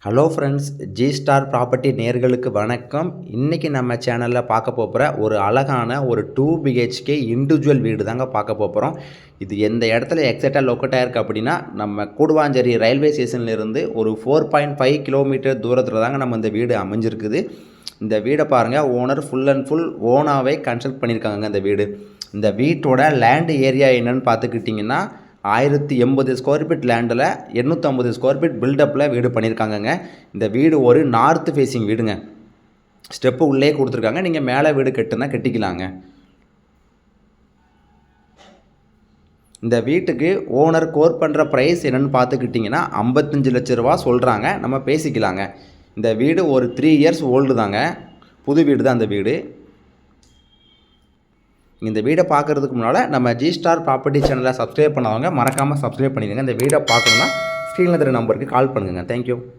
Hello friends, G star property நேயர்களுக்கு வணக்கம். இன்றைக்கி நம்ம சேனலில் பார்க்க போகிற ஒரு அழகான ஒரு 2 பிஹெச்கே இண்டிவிஜுவல் வீடு தாங்க பார்க்க போகிறோம். இது எந்த இடத்துல எக்ஸாக்டாக லொக்கேட் ஆகிருக்கு அப்படின்னா, நம்ம கூடுவாஞ்சேரி ரயில்வே ஸ்டேஷன்லேருந்து ஒரு 4.5 கிலோமீட்டர் தூரத்தில் தாங்க நம்ம இந்த வீடு அமைஞ்சிருக்குது. இந்த வீடை பாருங்கள், ஓனர் ஃபுல் அண்ட் ஃபுல் ஓனாகவே கன்ஸ்ட்ரக்ட் பண்ணியிருக்காங்க. இந்த வீடு, இந்த வீட்டோட லேண்ட் ஏரியா என்னென்னு பார்த்துக்கிட்டிங்கன்னா 1080 ஸ்கொயர் ஃபீட் லேண்டில் 850 ஸ்கொயர் ஃபீட் பில்டப்பில் வீடு பண்ணியிருக்காங்கங்க. இந்த வீடு ஒரு நார்த் ஃபேஸிங் வீடுங்க. ஸ்டெப்பு உள்ளே கொடுத்துருக்காங்க. நீங்கள் மேலே வீடு கட்டுனா கட்டிக்கலாங்க. இந்த வீட்டுக்கு ஓனர் கோர் பண்ணுற ப்ரைஸ் என்னென்னு பார்த்துக்கிட்டிங்கன்னா 55 லட்ச ரூபா சொல்கிறாங்க. நம்ம பேசிக்கலாங்க. இந்த வீடு ஒரு 3 இயர்ஸ் ஓல்டு தாங்க. புது வீடு தான் அந்த வீடு. இந்த வீடை பார்க்குறதுக்கு முன்னால் நம்ம ஜி ஸ்டார் ப்ராப்பர்ட்டி சேனலை சப்ஸ்கிரைப் பண்ணாதவங்க மறக்காமல் சப்ஸ்கிரைப் பண்ணிடுங்க. இந்த வீடை பார்க்கணுன்னா ஸ்க்ரீனில் இருக்கிற நம்பருக்கு கால் பண்ணுங்கள். தேங்க்யூ.